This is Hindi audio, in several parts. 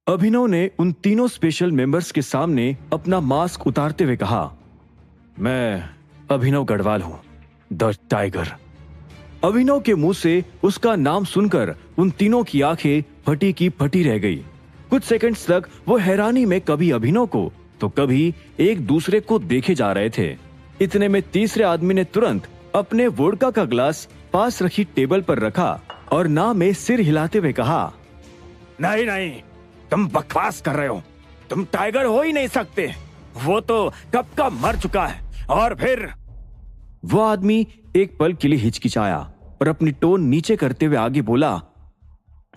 अभिनव ने उन तीनों स्पेशल मेंबर्स के सामने अपना मास्क उतारते हुए कहा, मैं अभिनव गढ़वाल हूं, द टाइगर। अभिनव के मुंह से उसका नाम सुनकर उन तीनों की आंखें फटी की फटी रह गई। कुछ सेकंड्स तक वो हैरानी में कभी अभिनव को तो कभी एक दूसरे को देखे जा रहे थे। इतने में तीसरे आदमी ने तुरंत अपने वोडका का ग्लास पास रखी टेबल पर रखा और ना में सिर हिलाते हुए कहा, नहीं नहीं, तुम बकवास कर रहे हो, तुम टाइगर हो ही नहीं सकते, वो तो कब का मर चुका है। और फिर वो आदमी एक पल के लिए हिचकिचाया और अपनी टोन नीचे करते हुए आगे बोला,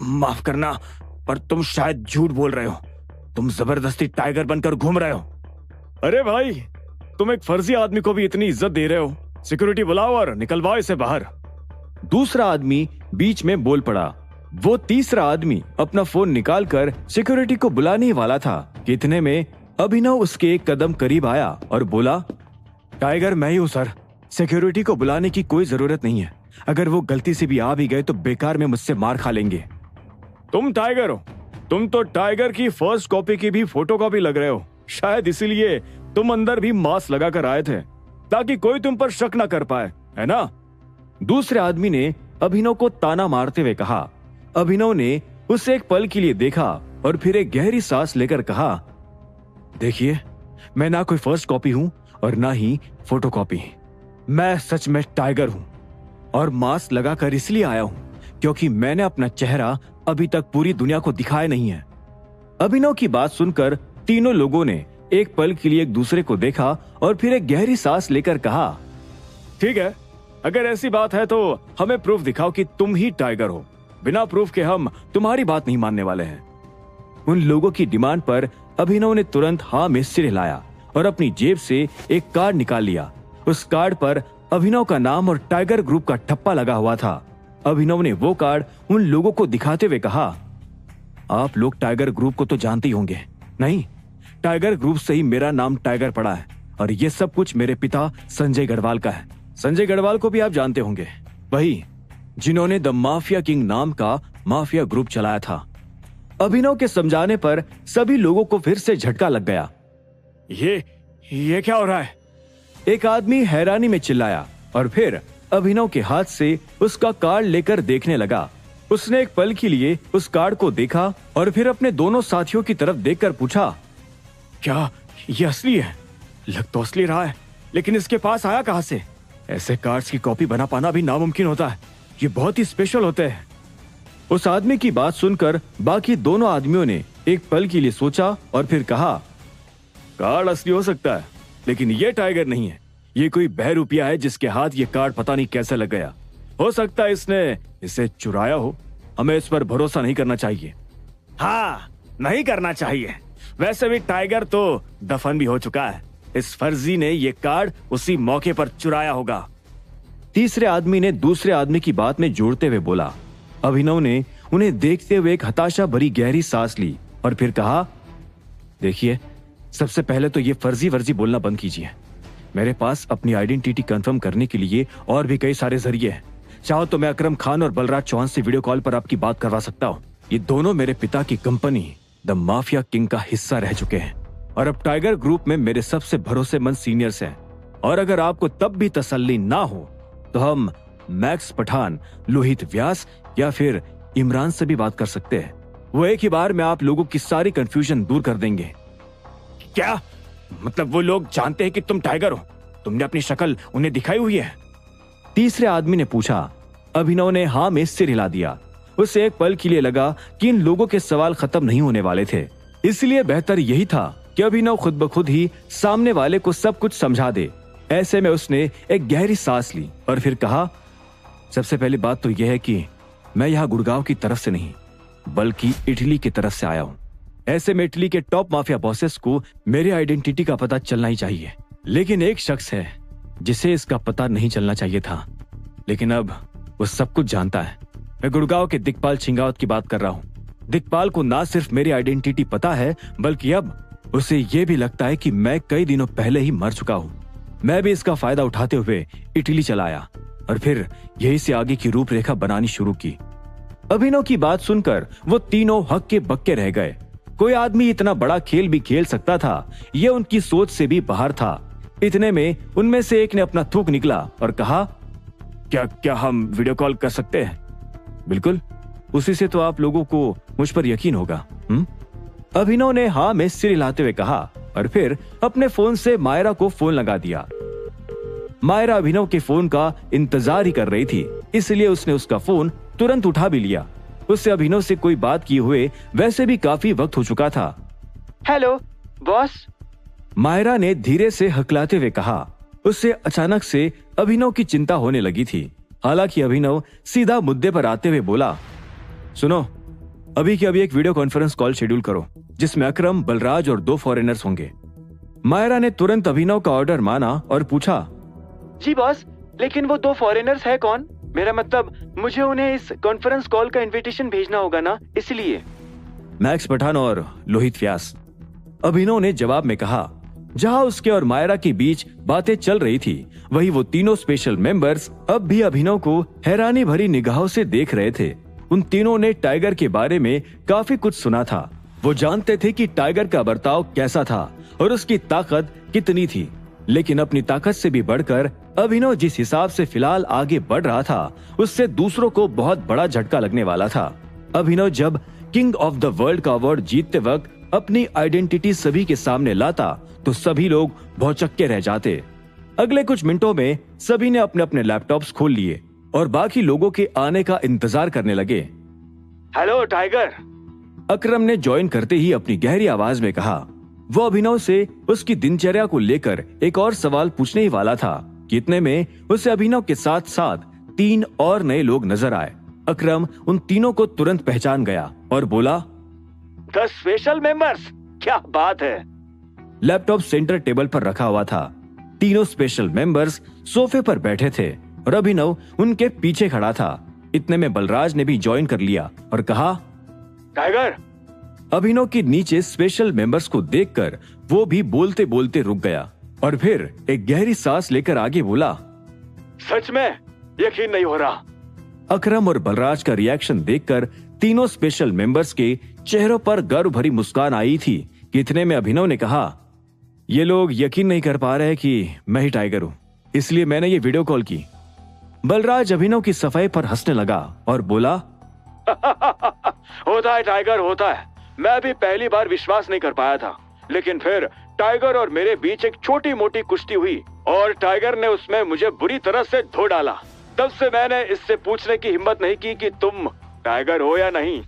माफ करना, पर तुम शायद झूठ बोल रहे हो, तुम जबरदस्ती टाइगर बनकर घूम रहे हो। अरे भाई, तुम एक फर्जी आदमी को भी इतनी इज्जत दे रहे हो, सिक्योरिटी बुलाओ और निकलवाओ इसे बाहर। दूसरा आदमी बीच में बोल पड़ा। वो तीसरा आदमी अपना फोन निकालकर सिक्योरिटी को बुलाने ही वाला था कि इतने में अभिनव उसके एक कदम करीब आया और बोला, टाइगर मैं ही हूं सर, सिक्योरिटी को बुलाने की कोई जरूरत नहीं है, अगर वो गलती से भी आ भी गए तो बेकार में मुझसे मार खा लेंगे। तुम टाइगर हो, तुम तो टाइगर की फर्स्ट कॉपी की भी फोटोकॉपी लग रहे हो, शायद इसीलिए तुम अंदर भी मास्क लगाकर आए थे ताकि कोई तुम पर शक ना कर पाए, है ना? दूसरे आदमी ने अभिनव को ताना मारते हुए कहा। अभिनव ने उसे एक पल के लिए देखा और फिर एक गहरी सांस लेकर कहा, देखिए, मैं ना कोई फर्स्ट कॉपी हूं और ना ही फोटोकॉपी, मैं सच में टाइगर हूं और मास्क लगाकर इसलिए आया हूं क्योंकि मैंने अपना चेहरा अभी तक पूरी दुनिया को दिखाया नहीं है। अभिनव की बात सुनकर तीनों लोगों ने एक पल के लिए एक दूसरे को देखा और फिर एक गहरी सांस लेकर कहा, ठीक है, अगर ऐसी बात है तो हमें प्रूफ दिखाओ कि तुम ही टाइगर हो, बिना प्रूफ के हम तुम्हारी बात नहीं मानने वाले हैं। उन लोगों की डिमांड पर अभिनव ने तुरंत हाँ में सिर हिलाया और अपनी जेब से एक कार्ड निकाल लिया। उस कार्ड पर अभिनव का नाम और टाइगर ग्रुप का ठप्पा लगा हुआ था। अभिनव ने वो कार्ड उन लोगों को दिखाते हुए कहा, आप लोग टाइगर ग्रुप को तो जानते ही होंगे, नहीं? टाइगर ग्रुप से ही मेरा नाम टाइगर पड़ा है और ये सब कुछ मेरे पिता संजय गढ़वाल का है। संजय गढ़वाल को भी आप जानते होंगे, वही जिन्होंने द माफिया किंग नाम का माफिया ग्रुप चलाया था। अभिनव के समझाने पर सभी लोगों को फिर से झटका लग गया। ये क्या हो रहा है? एक आदमी हैरानी में चिल्लाया और फिर अभिनव के हाथ से उसका कार्ड लेकर देखने लगा। उसने एक पल के लिए उस कार्ड को देखा और फिर अपने दोनों साथियों की तरफ देखकर पूछा, क्या ये असली है? लग तो असली रहा है, लेकिन इसके पास आया कहां से? ऐसे कार्ड्स की कॉपी बना पाना भी नामुमकिन होता है, ये बहुत ही स्पेशल होते हैं। उस आदमी की बात सुनकर बाकी दोनों आदमियों ने एक पल के लिए सोचा और फिर कहा, कार्ड असली हो सकता है, लेकिन ये टाइगर नहीं है, ये कोई बहरूपिया है जिसके हाथ ये कार्ड पता नहीं कैसे लग गया। हो सकता है इसने इसे चुराया हो, हमें इस पर भरोसा नहीं करना चाहिए। हाँ, नहीं करना चाहिए। वैसे भी टाइगर तो दफन भी हो चुका है, इस फर्जी ने ये कार्ड उसी मौके पर चुराया होगा। तीसरे आदमी ने दूसरे आदमी की बात में जोड़ते हुए बोला। अभिनव ने उन्हें देखते हुए एक हताशा भरी गहरी सांस ली और फिर कहा, देखिए, सबसे पहले तो ये फर्जी बोलना बंद कीजिए। मेरे पास अपनी आइडेंटिटी कंफर्म करने के लिए और भी कई सारे जरिए हैं। चाहो तो मैं अकरम खान और बलराज चौहान से वीडियो कॉल पर आपकी बात करवा सकता हूँ। ये दोनों मेरे पिता की कंपनी द माफिया किंग का हिस्सा रह चुके हैं और अब टाइगर ग्रुप में मेरे सबसे भरोसेमंद सीनियर्स हैं। और अगर आपको तब भी तसल्ली ना हो तो हम मैक्स पठान, लोहित व्यास या फिर इमरान से भी बात कर सकते हैं। वो एक ही बार में आप लोगों की सारी कंफ्यूजन दूर कर देंगे। क्या मतलब वो लोग जानते हैं कि तुम टाइगर हो? तुमने अपनी शक्ल उन्हें दिखाई हुई है? तीसरे आदमी ने पूछा। अभिनव ने हाँ में सिर हिला दिया। उसे एक पल के लिए लगा कि इन लोगों के सवाल खत्म नहीं होने वाले थे, इसलिए बेहतर यही था कि अभिनव खुद ब खुद ही सामने वाले को सब कुछ समझा दे। ऐसे में उसने एक गहरी सांस ली और फिर कहा, सबसे पहली बात तो यह है कि मैं यहाँ गुड़गांव की तरफ से नहीं बल्कि इटली की तरफ से आया हूँ। ऐसे में इटली के टॉप माफिया बॉसेस को मेरी आइडेंटिटी का पता चलना ही चाहिए, लेकिन एक शख्स है जिसे इसका पता नहीं चलना चाहिए था, लेकिन अब वो सब कुछ जानता है। मैं गुड़गांव के दिक्पाल छिंगावत की बात कर रहा हूँ। दिक्पाल को ना सिर्फ मेरी आइडेंटिटी पता है, बल्कि अब उसे ये भी लगता है कि मैं कई दिनों पहले ही मर चुका हूँ। मैं भी इसका फायदा उठाते हुए इटली चला आया और फिर यही से आगे की रूपरेखा बनानी शुरू की। अभिनव की बात सुनकर वो तीनों हक्के बक्के रह गए। कोई आदमी इतना बड़ा खेल भी खेल सकता था, ये उनकी सोच से भी बाहर था। इतने में उनमें से एक ने अपना थूक निकला और कहा, क्या क्या हम वीडियो कॉल कर सकते हैं? बिल्कुल, उसी से तो आप लोगों को मुझ पर यकीन होगा। अभिनव ने हाँ में सिर हिलाते हुए कहा और फिर अपने फोन से मायरा को फोन लगा दिया। मायरा अभिनव के फोन का इंतजार ही कर रही थी, इसलिए उसने उसका फोन तुरंत उठा भी लिया। उससे अभिनव से कोई बात किए हुए वैसे भी काफी वक्त हो चुका था। हेलो बॉस, मायरा ने धीरे से हकलाते हुए कहा। उससे अचानक से अभिनव की चिंता होने लगी थी। हालांकि अभिनव सीधा मुद्दे पर आते हुए बोला, सुनो, अभी की अभी एक वीडियो कॉन्फ्रेंस कॉल शेड्यूल करो जिसमें अकरम, बलराज और 2 फॉरेनर्स होंगे। मायरा ने तुरंत अभिनव का ऑर्डर माना और पूछा, जी बॉस, लेकिन वो 2 फॉरेनर्स है कौन? मेरा मतलब मुझे उन्हें इस कॉन्फ्रेंस कॉल का इनविटेशन भेजना होगा ना, इसलिए। मैक्स पठान और लोहित व्यास, अभिनव ने जवाब में कहा। जहां उसके और मायरा के बीच बातें चल रही थी, वही वो तीनों स्पेशल मेंबर्स अब भी अभिनव को हैरानी भरी निगाहों से देख रहे थे। उन तीनों ने टाइगर के बारे में काफी कुछ सुना था। वो जानते थे कि टाइगर का बर्ताव कैसा था और उसकी ताकत कितनी थी, लेकिन अपनी ताकत से भी बढ़कर अभिनव जिस हिसाब से फिलहाल आगे बढ़ रहा था, उससे दूसरों को बहुत बड़ा झटका लगने वाला था। अभिनव जब किंग ऑफ द वर्ल्ड का अवार्ड जीतते वक्त अपनी आइडेंटिटी सभी के सामने लाता तो सभी लोग भौचक्के रह जाते। अगले कुछ मिनटों में सभी ने अपने अपने लैपटॉप्स खोल लिए और बाकी लोगों के आने का इंतजार करने लगे। हेलो टाइगर, अकरम ने ज्वाइन करते ही अपनी गहरी आवाज में कहा। वो अभिनव से उसकी दिनचर्या को लेकर एक और सवाल पूछने ही वाला था कि इतने में उसे अभिनव के साथ साथ 3 और नए लोग नजर आए। अकरम उन तीनों को तुरंत पहचान गया और बोला, 10 स्पेशल मेंबर्स, क्या बात है। लैपटॉप सेंटर टेबल पर रखा हुआ था। तीनों स्पेशल मेंबर्स सोफे पर बैठे थे और अभिनव उनके पीछे खड़ा था। इतने में बलराज ने भी ज्वाइन कर लिया और कहा, टाइगर। अभिनव के नीचे स्पेशल मेंबर्स को देखकर वो भी बोलते बोलते रुक गया और फिर एक गहरी सांस लेकर आगे बोला, सच में यकीन नहीं हो रहा। अकरम और बलराज का रिएक्शन देखकर तीनों स्पेशल मेंबर्स के चेहरों पर गर्व भरी मुस्कान आई थी कि इतने में अभिनव ने कहा, ये लोग यकीन नहीं कर पा रहे कि मैं ही टाइगर हूं, इसलिए मैंने ये वीडियो कॉल की। बलराज अभिनव की सफाई पर हंसने लगा और बोला, होता है टाइगर, होता है। मैं भी पहली बार विश्वास नहीं कर पाया था, लेकिन फिर टाइगर और मेरे बीच एक छोटी मोटी कुश्ती हुई और टाइगर ने उसमें मुझे बुरी तरह से धो डाला। तब से मैंने इससे पूछने की हिम्मत नहीं की कि तुम टाइगर हो या नहीं।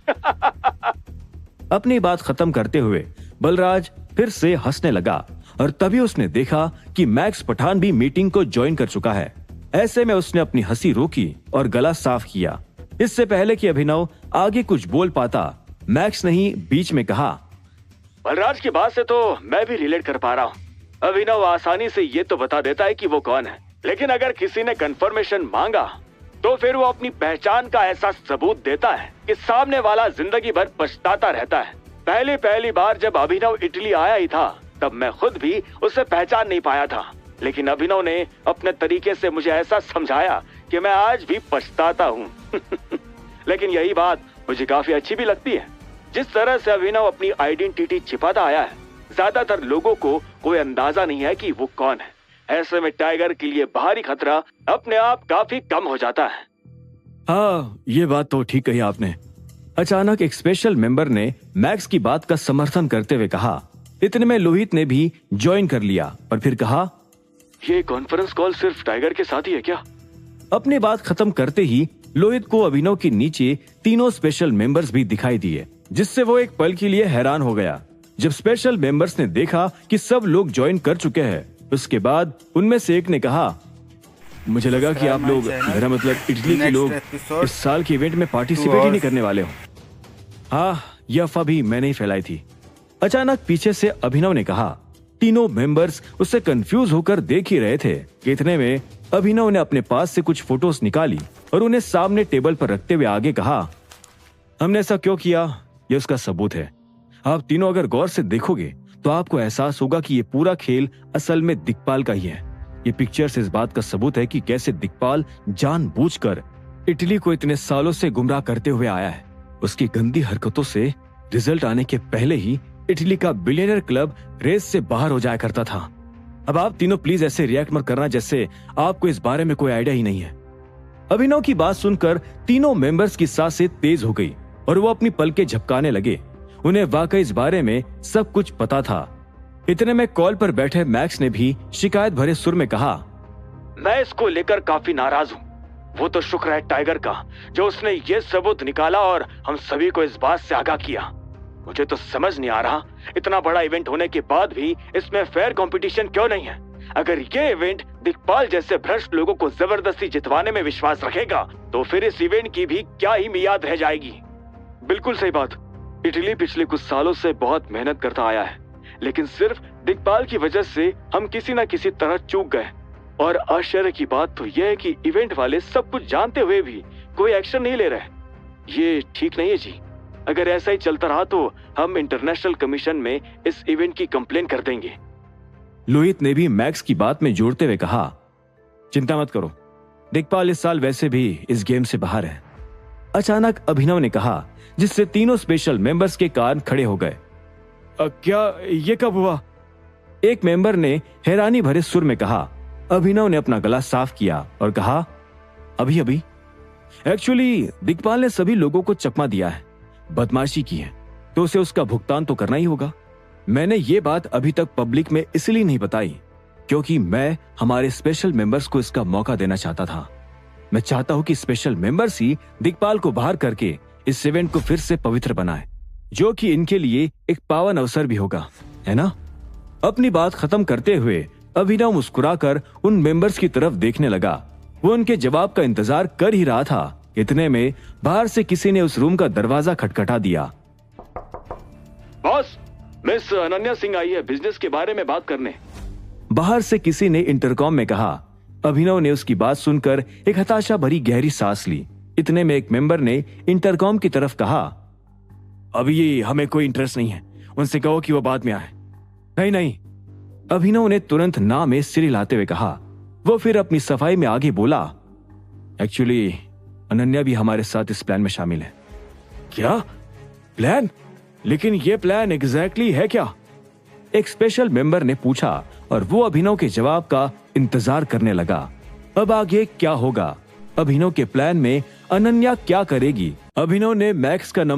अपनी बात खत्म करते हुए बलराज फिर से हंसने लगा और तभी उसने देखा कि मैक्स पठान भी मीटिंग को ज्वाइन कर चुका है। ऐसे में उसने अपनी हंसी रोकी और गला साफ किया। इससे पहले कि अभिनव आगे कुछ बोल पाता, मैक्स ने ही बीच में कहा, बलराज की बात से तो मैं भी रिलेट कर पा रहा हूँ। अभिनव आसानी से ये तो बता देता है कि वो कौन है, लेकिन अगर किसी ने कंफर्मेशन मांगा तो फिर वो अपनी पहचान का ऐसा सबूत देता है कि सामने वाला जिंदगी भर पछताता रहता है। पहली बार जब अभिनव इटली आया ही था, तब मैं खुद भी उसे पहचान नहीं पाया था, लेकिन अभिनव ने अपने तरीके से मुझे ऐसा समझाया कि मैं आज भी पछताता हूँ। लेकिन यही बात मुझे काफी अच्छी भी लगती है, जिस तरह से अभिनव अपनी आइडेंटिटी छिपाता आया है। ज्यादातर लोगों को कोई अंदाजा नहीं है कि वो कौन है। ऐसे में टाइगर के लिए बाहरी खतरा अपने आप काफी कम हो जाता है। हाँ, ये बात तो ठीक कही आपने। अचानक एक स्पेशल मेंबर ने मैक्स की बात का समर्थन करते हुए कहा। इतने में लोहित ने भी ज्वाइन कर लिया और फिर कहा, ये कॉन्फ्रेंस कॉल सिर्फ टाइगर के साथ ही है क्या? अपनी बात खत्म करते ही लोहित को अभिनव के नीचे तीनों स्पेशल मेंबर्स भी दिखाई दिए, जिससे वो एक पल के लिए हैरान हो गया। जब स्पेशल मेंबर्स ने देखा कि सब लोग ज्वाइन कर चुके हैं, उसके बाद उनमें से एक ने कहा, मुझे लगा कि आप लोग, मेरा मतलब इटली के लोग, इस साल के इवेंट में पार्टिसिपेट ही नहीं करने वाले हो। हाँ, यह अफवाह भी मैंने ही फैलाई थी। अचानक पीछे से अभिनव ने कहा। तीनों मेंबर्स उससे कंफ्यूज होकर देख ही रहे थे कि इतने में अभिनव ने अपने पास से कुछ फोटोज निकाली और उन्हें सामने टेबल पर रखते हुए आगे कहा, हमने ऐसा क्यों किया, ये उसका सबूत है। आप तीनों अगर गौर से देखोगे तो आपको एहसास होगा कि ये पूरा खेल असल में दिक्पाल का ही है। ये पिक्चर्स इस बात का सबूत है कि कैसे दिक्पाल जानबूझकर इटली को इतने सालों से गुमराह करते हुए आया है। उसकी गंदी हरकतों से रिजल्ट आने के पहले ही इटली का बिलियनर क्लब रेस से बाहर हो जाया करता था। अब आप तीनों प्लीज ऐसे रिएक्ट मत करना जैसे आपको इस बारे में कोई आइडिया ही नहीं है। अभिनव की बात सुनकर तीनों मेंबर्स की सांसें तेज हो गई और वो अपनी पलकें झपकाने लगे। उन्हें वाकई इस बारे में सब कुछ पता था। इतने में कॉल पर बैठे मैक्स ने भी शिकायत भरे सुर में कहा, मैं इसको लेकर काफी नाराज हूँ। वो तो शुक्र है टाइगर का जो उसने ये सबूत निकाला और हम सभी को इस बात से आगाह किया। मुझे तो समझ नहीं आ रहा, इतना बड़ा इवेंट होने के बाद भी इसमें फेयर कंपटीशन क्यों नहीं है। अगर ये इवेंट दिक्पाल जैसे भ्रष्ट लोगों को जबरदस्ती जितवाने में विश्वास रखेगा तो फिर इस इवेंट की भी क्या ही मियाद रह जाएगी। बिल्कुल सही बात। इटली पिछले कुछ सालों से बहुत मेहनत करता आया है, लेकिन सिर्फ दिक्पाल की वजह से हम किसी न किसी तरह चूक गए। और आश्चर्य की बात तो यह है कि इवेंट वाले सब कुछ जानते हुए भी कोई एक्शन नहीं ले रहे। ये ठीक नहीं है जी। अगर ऐसा ही चलता रहा तो हम इंटरनेशनल कमीशन में इस इवेंट की कंप्लेन कर देंगे। लोहित ने भी मैक्स की बात में जोड़ते हुए कहा, चिंता मत करो, दिक्पाल इस साल वैसे भी इस गेम से बाहर है। अचानक अभिनव ने कहा, जिससे तीनों स्पेशल मेंबर्स के कान खड़े हो गए। क्या ये कब हुआ? एक मेंबर ने हैरानी भरे सुर में कहा। अभिनव ने अपना गला साफ किया और कहा, अभी अभी। एक्चुअली दिक्पाल ने सभी लोगों को चकमा दिया है, बदमाशी की है, तो उसे उसका भुगतान तो करना ही होगा। मैंने ये बात अभी तक पब्लिक में इसलिए नहीं बताई क्योंकि मैं हमारे स्पेशल मेंबर्स को इसका मौका देना चाहता था। मैं चाहता हूं कि स्पेशल मेंबर्स ही दिक्पाल को बाहर करके इस इवेंट को फिर से पवित्र बनाए, जो कि इनके लिए एक पावन अवसर भी होगा, है ना? अपनी बात खत्म करते हुए अभिनव मुस्कुराकर उन मेंबर्स की तरफ देखने लगा। वो उनके जवाब का इंतजार कर ही रहा था। इतने में बाहर से किसी ने उस रूम का दरवाजा खटखटा दिया। बॉस, मिस अनन्या सिंह आई है बिजनेस के बारे में बात करने। बाहर से किसी ने इंटरकॉम में कहा। अभिनव ने उसकी बात सुनकर एक हताशा भरी गहरी सांस ली। इतने में एक मेंबर ने इंटरकॉम की तरफ कहा, अभी ये हमें कोई इंटरेस्ट नहीं है, उनसे कहो कि वो बाद में आए। नहीं नहीं, अभिनव ने तुरंत ना में सिर हिलाते हुए कहा। वो फिर अपनी सफाई में आगे बोला, एक्चुअली अनन्या भी हमारे साथ इस प्लान में शामिल है। क्या प्लान? लेकिन ये प्लान एग्जैक्टली है क्या? एक स्पेशल मेंबर ने पूछा और वो अभिनव के जवाब का इंतजार करने लगा। अब आगे क्या होगा? अभिनव के प्लान में अनन्या क्या करेगी? अभिनव ने मैक्स का